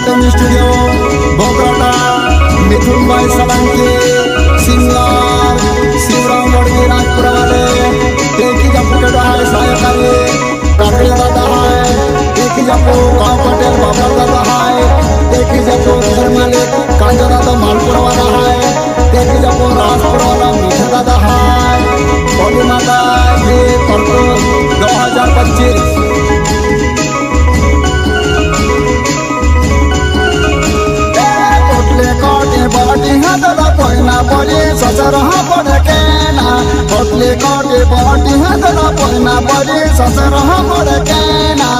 recording studio बोकराटा मिथुन भाई सलंकी singer Shivram बड़गी Rajpur वाले टेकी जपू के है सहायकारी काकड़ी दादा है टेकी जपू गाँव पटेल बाबर दादा है टेकी जपू घर मालिक कांजा दादा मालपुर वाला है टेकी जपू राजपुर वाला मीठा दादा है होली माता ये पर्व 2025 पहना पड़े ससुर पड़ के ना होटले काटे बाटी हदला पहना पड़े ससुर पड़ के ना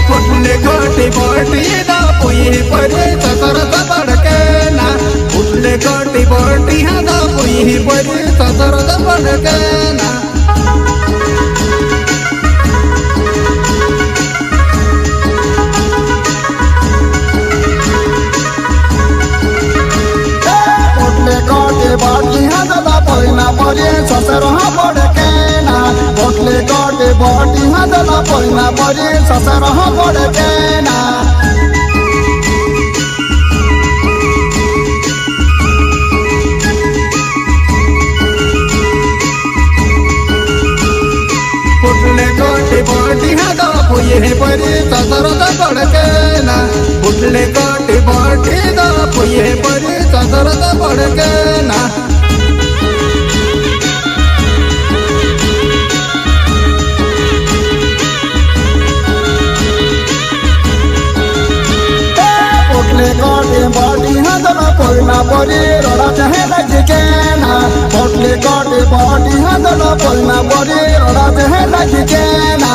होटले काटे बाटी दा पोए पड़े ससुर पड़ के ना होटले काटे बाटी दा पोए पड़े ससुर पड़ के ना बाटी हदला पहना पड़े ससुर पड़ के ना होटले काटे बाटी हदला पहना पड़े ससुर पड़ के ना होटले काटे बाटी हदला पोए पड़े ससुर पड़ के ना होटले काटे बाटी दा पोए पड़े ससुर पड़ के ना काटे बाटी हदला पहना पड़े रोड़ा चाहे लग के ना होटले काटे बाटी हदला पहना पड़े रोड़ा चाहे लग के ना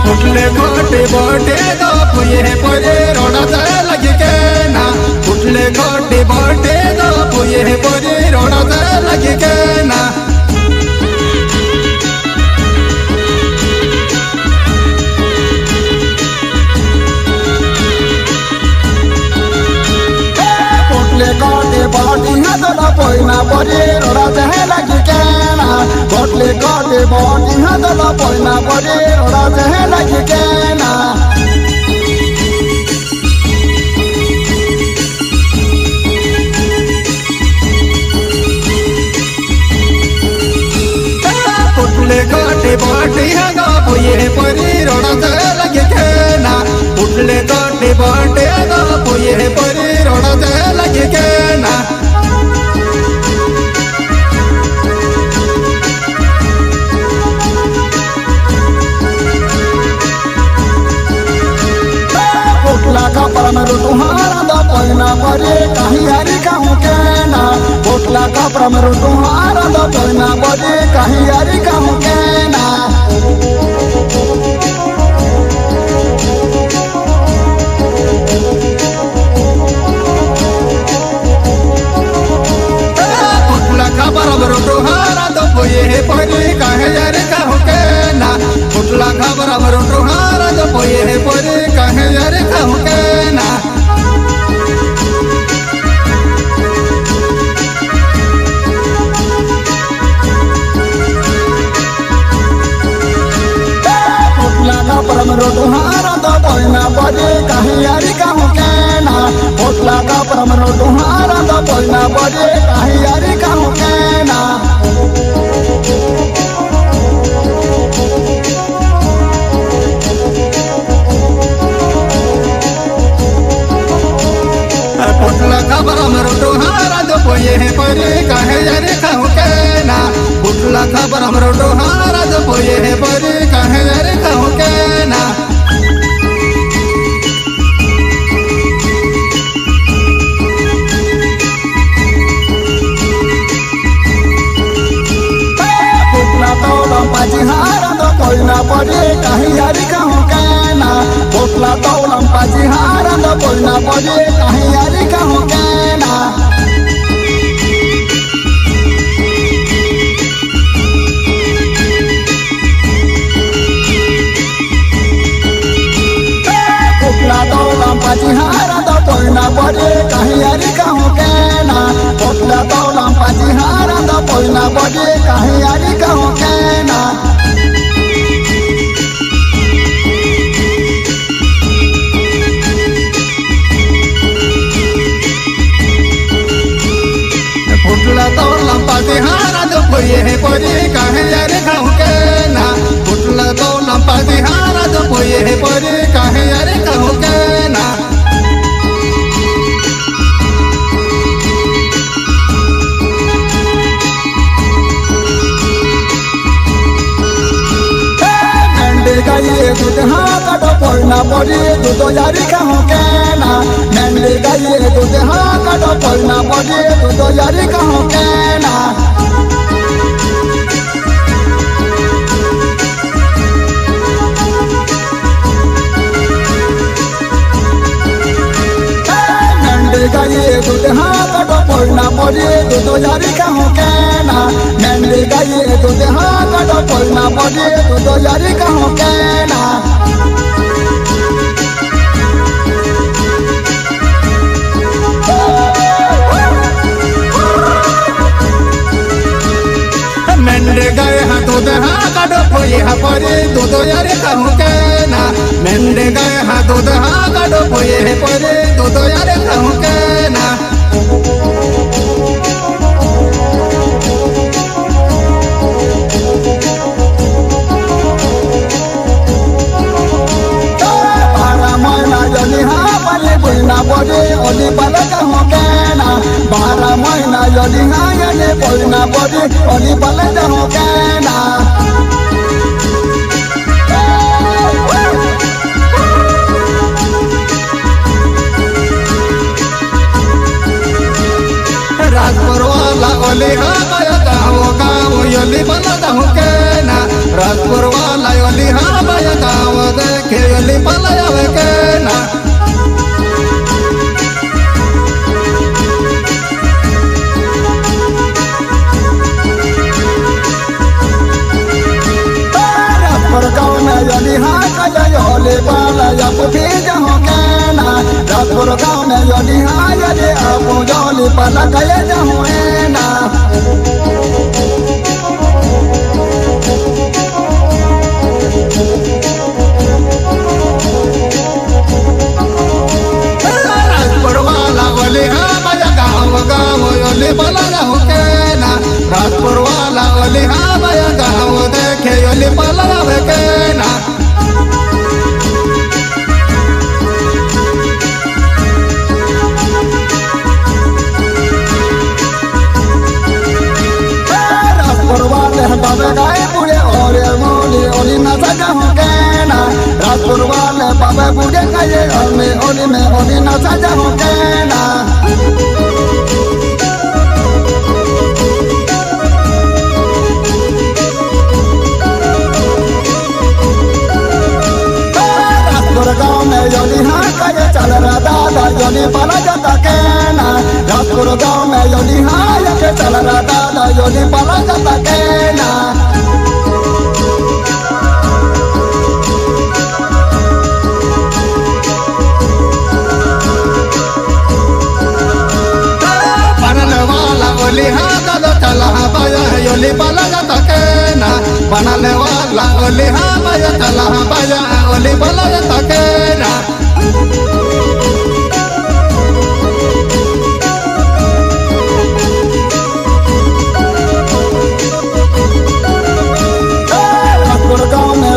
फुटले काटे बाटे दा पोए पड़े रोड़ा चाहे लग के ना फुटले काटे बाटे दा पोए पड़े रोड़ा चाहे लग के ना फुटले काटे बाटी हदला पहना पड़े रोड़ा चाहे लग के ना होटले काटे बाटी हदला पहना पड़े रोड़ा चाहे लग के ना होटले काटे बाटी हदा पोए पड़े रोड़ा चाहे लग के ना होटले काटे बाटे हदा पोए पड़े रोड़ा चाहे लग के ना परम तुम्हारा दा पहना पड़े कहीं हरी कहूँ के ना होटला का परम तुम्हारा दा पहना पड़े कहीं हरी कहूँ के ना होटला का परम तुम्हारा दा पोए पड़े कहीं हरी कहूँ के ना होटला का परम तुम्हारा दा पोए पड़े कहीं हरी कहूँ के ना परम तुम्हारा दा पहना पड़े कहीं यारी कहूँ के ना होटला का परम तुम्हारा दा पहना पड़े कहीं यारी कहूँ के ना होटला का परम तुम्हारा दा पोए पड़े कहीं यारी कहूँ के ना होटला का परम तुम्हारा दा पोए पड़े कहीं यारी कहूँ के ना पड़े कहीं यारी कहूँ के ना होटला तो लंपा जी हारा पड़ना बजे कहीं यारी कहूँ के ना पुतला तो लंपाची हारा तो पड़ना बजे कहीं यारी कहूँ के ना पुतला तो लंपाची हारा तो पड़ना बजे कहीं यारी कहूँ के ना पुतला तो लंपाची हारा तो पोये पोरे कहीं यारी कहूँ के ना पुतला तो लंपाची हारा तो पोये पोरे कहीं यारी कहूँ के ना गाइए दूध हाँ काटो पड़ना पड़े दूध यारी कहूँ के ना मेंढे गाइए दूध हाँ काटो पड़ना पड़े दूध यारी कहूँ के ना मेंढे गाइए दूध हाँ काटो पड़ना पड़े दूध यारी कहूँ के ना मेंढे गाइए दूध हाँ काटो पड़ना पड़े दूध यारी कहूँ के ना मेंढे गए हाँ दूध हाँ काटो पोये हाँ परे दूध यारी कहूँ के ना मेंढे गए हाँ दूध हाँ काटो पोये हाँ परे दूध यारी कहूँ के ना बजे ओली पल कहूँ के ना 12 महीना यदि हाँ यदि पड़ना बजे ओली पल कहूँ के ना राजपुर वाला ओली हाँ माया गाँव यदि पल कहूँ के ना राजपुर वाला ओली हाँ माया गाँव देखे यदि पल आवे के ना यदि हाँ कले बाला आप भी जाओ के ना राजपुर गाँव में यदि हाँ यदि आप जली पाला कहे जाओ ना राजपुर वाला बोले हाँ माया गाँव गाँव यदि पाला जाओ के ना राजपुर वाला बोले हाँ माया गाँव देखे यदि पाला जावे के ना बाबे गाए बूढ़े और मोली ओली न सजाऊं के ना राजपुर वाले बाबे बूढ़े गाए ओली में ओली न सजाऊं के ना राजपुर गाँव में योली हाँ कहे चल रहा दादा योली पाला जाता के ना राजपुर गाँव में योली हाँ यके चल रहा दादा योली पाला जाता के ना बनने वाला ओली हाँ दादा चला बाया योली पाला जाता के ना बनने वाला ओली हाँ बाया चला बाया ओली पाला जाता के ना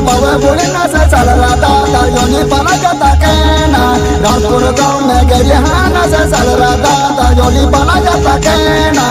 बाबा बोले ना से चल रहा दादा योली पाला जाता के ना राजपुर गाँव में गए हाँ ना से चल रहा दादा योली पाला जाता के ना